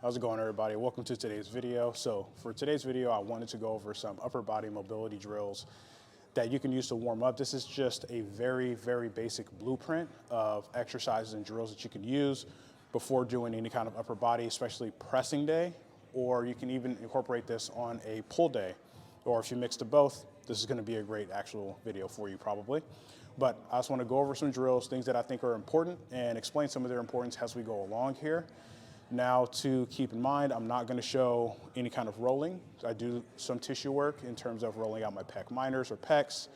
How's it going, everybody? Welcome to today's video. So for today's video, I wanted to go over some upper body mobility drills that you can use to warm up. This is just a very basic blueprint of exercises and drills that you can use before doing any kind of upper body, especially pressing day, or you can even incorporate this on a pull day. Or if you mix the both, this is gonna be a great actual video for you probably. But I just wanna go over some drills, things that I think are important, and explain some of their importance as we go along here. Now, to keep in mind, I'm not going to show any kind of rolling. I do some tissue work in terms of rolling out my pec minors or pecs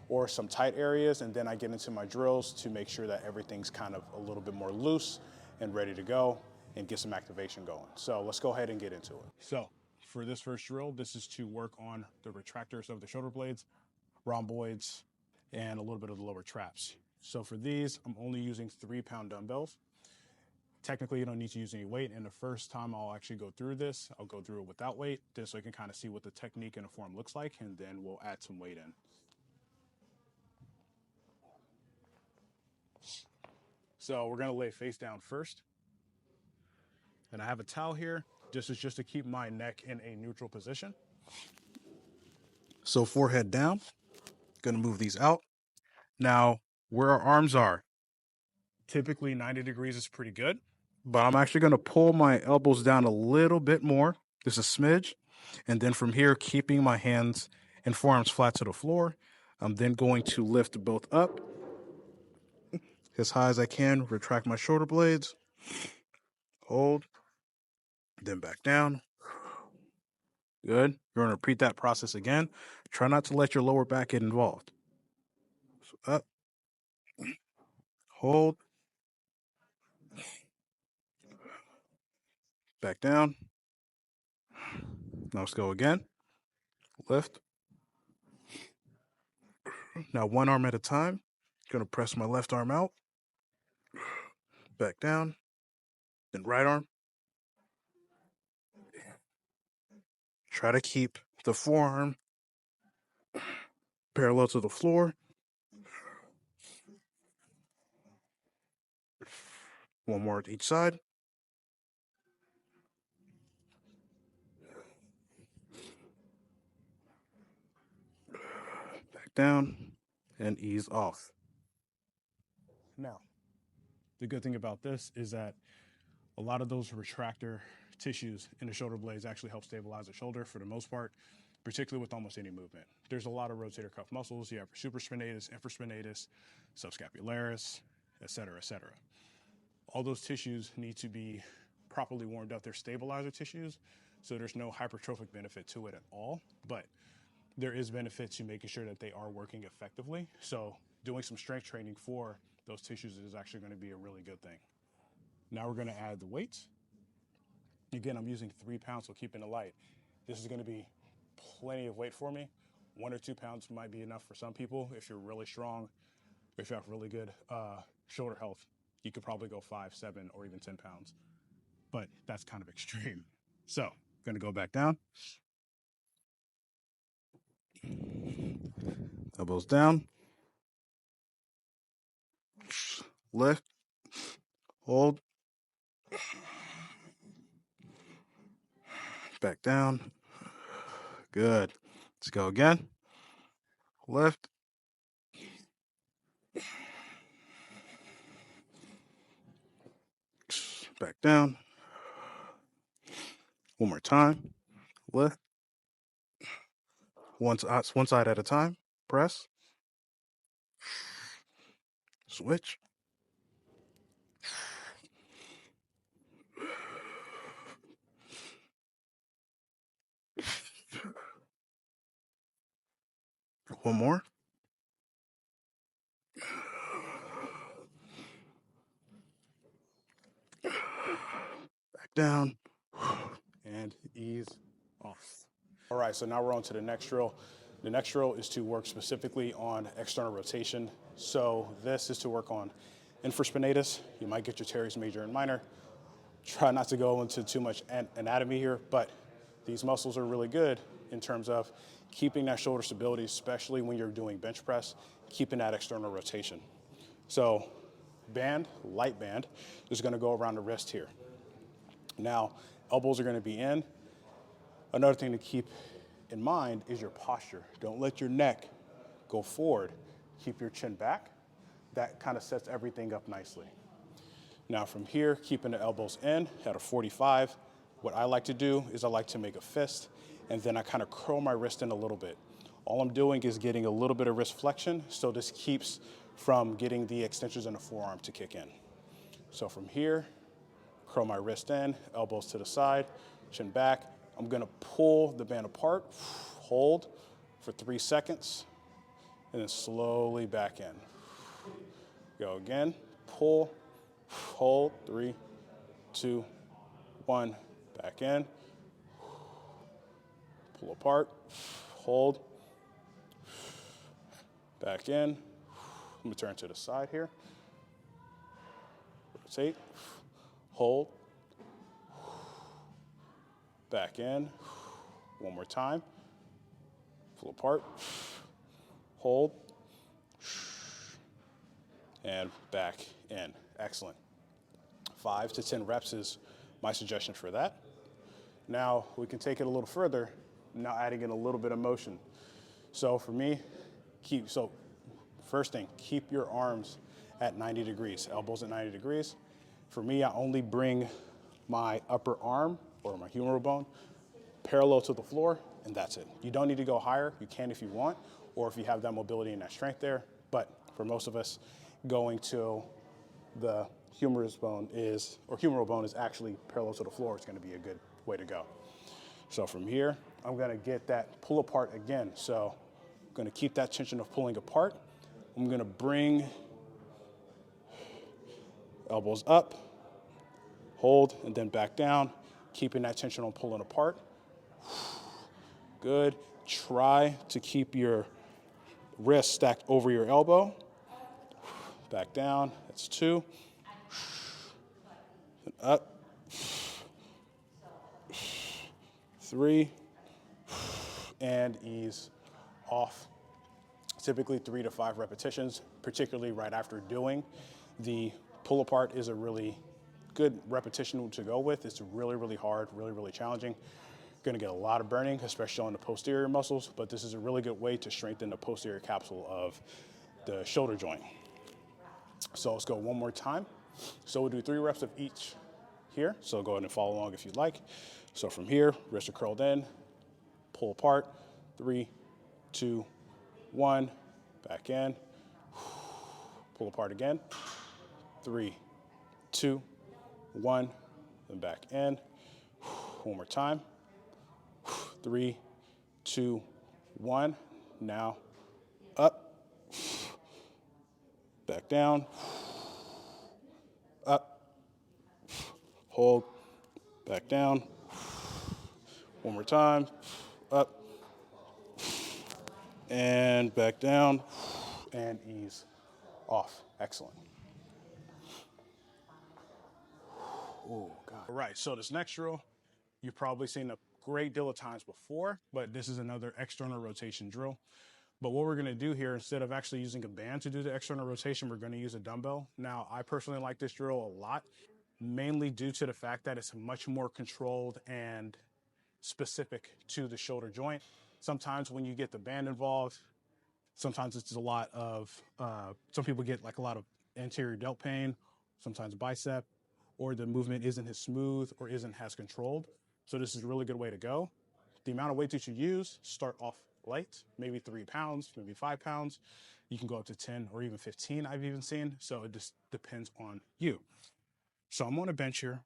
or some tight areas, and then I get into my drills to make sure that everything's kind of a little bit more loose and ready to go and get some activation going. So let's go ahead and get into it. So for this first drill, this is to work on the retractors of the shoulder blades, rhomboids, and a little bit of the lower traps. So for these, I'm only using 3-pound dumbbells. Technically, you don't need to use any weight, and the first time I'll actually go through this, I'll go through it without weight, just so you can kind of see what the technique and the form looks like, and then we'll add some weight in. So we're gonna lay face down first. And I have a towel here. This is just to keep my neck in a neutral position. So forehead down, gonna move these out. Now, where our arms are, typically 90 degrees is pretty good. But I'm actually going to pull my elbows down a little bit more, just a smidge. And then from here, keeping my hands and forearms flat to the floor, I'm then going to lift both up as high as I can, retract my shoulder blades, hold, then back down. Good. You're going to repeat that process again. Try not to let your lower back get involved. So up, hold, back down. Now let's go again. Lift. Now one arm at a time. Going to press my left arm out. Back down. Then right arm. Try to keep the forearm parallel to the floor. One more at each side. Back down and ease off. Now, the good thing about this is that a lot of those retractor tissues in the shoulder blades actually help stabilize the shoulder for the most part, particularly with almost any movement. There's a lot of rotator cuff muscles. You have supraspinatus, infraspinatus, subscapularis, et cetera, et cetera. All those tissues need to be properly warmed up. They're stabilizer tissues, so there's no hypertrophic benefit to it at all, but there is benefit to making sure that they are working effectively. So doing some strength training for those tissues is actually going to be a really good thing. Now we're going to add the weights. Again, I'm using 3 pounds, so keeping it light. This is going to be plenty of weight for me. 1 or 2 pounds might be enough for some people. If you're really strong, if you have really good shoulder health, you could probably go 5, 7, or even 10 pounds. But that's kind of extreme. So, going to go back down. Elbows down. Lift. Hold. Back down. Good. Let's go again. Lift. Back down. One more time. Lift. One side at a time. Press. Switch. One more. Back down. And ease off. All right, so now we're on to the next drill. The next drill is to work specifically on external rotation. So this is to work on infraspinatus. You might get your teres major and minor. Try not to go into too much anatomy here, but these muscles are really good in terms of keeping that shoulder stability, especially when you're doing bench press, keeping that external rotation. So band, light band, is gonna go around the wrist here. Now, Elbows are gonna be in. Another thing to keep in mind is your posture. Don't let your neck go forward. Keep your chin back. That kind of sets everything up nicely. Now from here, keeping the elbows in at a 45, what I like to do is I like to make a fist, and then I kind of curl my wrist in a little bit. All I'm doing is getting a little bit of wrist flexion, so this keeps from getting the extensions in the forearm to kick in. So from here, curl my wrist in, elbows to the side, chin back. I'm gonna pull the band apart, hold for 3 seconds, and then slowly back in. Go again, pull, hold, 3, 2, 1, back in. Pull apart, hold, back in. Let me turn to the side here. Rotate, hold, back in. One more time. Pull apart, hold, and back in. Excellent. 5 to 10 reps is my suggestion for that. Now we can take it a little further, now adding in a little bit of motion. So for me, first thing, keep your arms at 90 degrees, elbows at 90 degrees. For me, I only bring my upper arm or my humeral bone parallel to the floor, and that's it. You don't need to go higher. You can if you want, or if you have that mobility and that strength there. But for most of us, going to the humerus bone humeral bone is actually parallel to the floor. It's going to be a good way to go. So from here, I'm going to get that pull apart again. So I'm going to keep that tension of pulling apart. I'm going to bring elbows up, hold, and then back down, keeping that tension on pulling apart. Good. Try to keep your wrist stacked over your elbow. Back down. That's 2. And up. 3. And ease off. Typically 3 to 5 repetitions, particularly right after doing the pull apart, is a really good repetition to go with. It's really, really hard, really, really challenging. You're gonna get a lot of burning, especially on the posterior muscles, but this is a really good way to strengthen the posterior capsule of the shoulder joint. So let's go one more time. So we'll do 3 reps of each here. So go ahead and follow along if you'd like. So from here, wrists are curled in, pull apart, 3, 2, 1, back in, pull apart again, 3, 2, 1, then back in. One more time, 3, 2, 1. Now up, back down, up, hold, back down. One more time, up, and back down, and ease off. Excellent. Oh, God. All right, so this next drill, you've probably seen a great deal of times before, but this is another external rotation drill. But what we're gonna do here, instead of actually using a band to do the external rotation, we're gonna use a dumbbell. Now, I personally like this drill a lot, mainly due to the fact that it's much more controlled and specific to the shoulder joint. Sometimes when you get the band involved, sometimes it's a lot of, some people get like a lot of anterior delt pain, sometimes bicep, or the movement isn't as smooth or isn't as controlled. So this is a really good way to go. The amount of weight that you use, start off light, maybe 3 pounds, maybe 5 pounds. You can go up to 10 or even 15, I've even seen. So it just depends on you. So I'm on a bench here.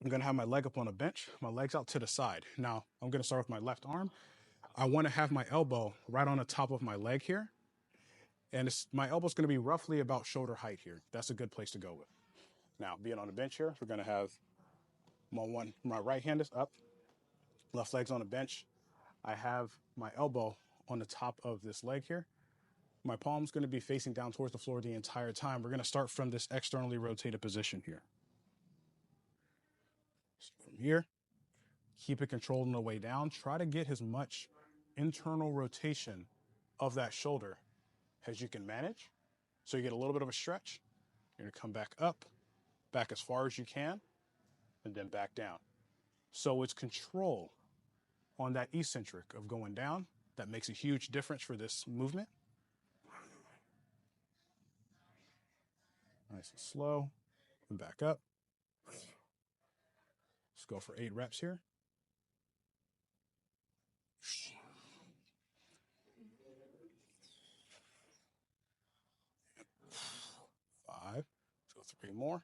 I'm gonna have my leg up on a bench, my legs out to the side. Now, I'm gonna start with my left arm. I wanna have my elbow right on the top of my leg here. And my elbow's gonna be roughly about shoulder height here. That's a good place to go with. Now, being on the bench here, we're gonna have my right hand is up, left leg's on the bench. I have my elbow on the top of this leg here. My palm's gonna be facing down towards the floor the entire time. We're gonna start from this externally rotated position here. So from here, keep it controlled on the way down. Try to get as much internal rotation of that shoulder as you can manage. So you get a little bit of a stretch. You're gonna come back up, back as far as you can, and then back down. So it's control on that eccentric of going down that makes a huge difference for this movement. Nice and slow, and back up. Let's go for 8 reps here. 5, let's go 3 more.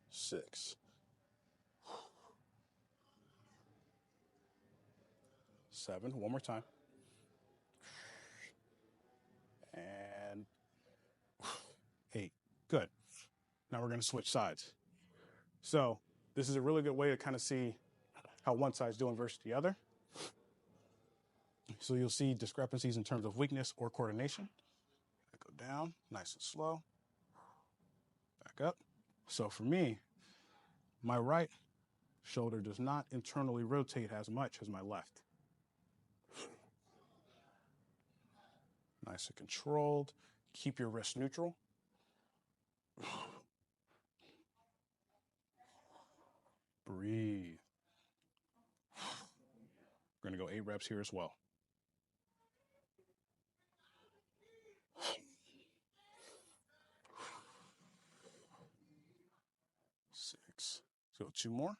6. 7, one more time. And 8, good. Now we're gonna switch sides. So this is a really good way to kind of see how one side's doing versus the other. So you'll see discrepancies in terms of weakness or coordination. Go down, nice and slow. Back up. So for me, my right shoulder does not internally rotate as much as my left. Nice and controlled. Keep your wrist neutral. Breathe. We're gonna go 8 reps here as well. 6. Let's go 2 more.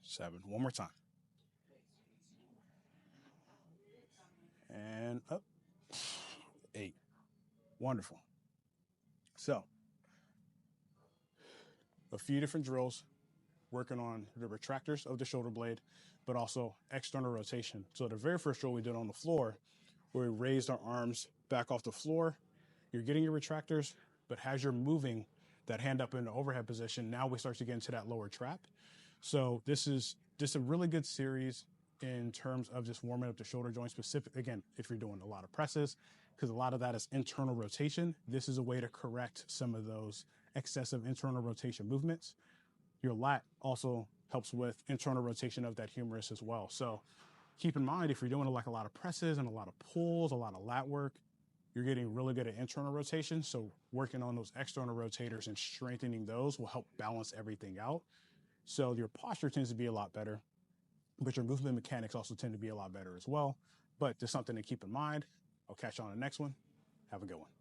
7, one more time. And up. 8. Wonderful. So, a few different drills working on the retractors of the shoulder blade, but also external rotation. So the very first drill we did on the floor, where we raised our arms back off the floor, you're getting your retractors, but as you're moving that hand up in the overhead position, now we start to get into that lower trap. So this is just a really good series in terms of just warming up the shoulder joint specific. Again, if you're doing a lot of presses, because a lot of that is internal rotation, this is a way to correct some of those excessive internal rotation movements. Your lat also helps with internal rotation of that humerus as well. So keep in mind, if you're doing like a lot of presses and a lot of pulls, a lot of lat work, you're getting really good at internal rotation. So working on those external rotators and strengthening those will help balance everything out. So your posture tends to be a lot better, but your movement mechanics also tend to be a lot better as well. But just something to keep in mind. I'll catch you on the next one. Have a good one.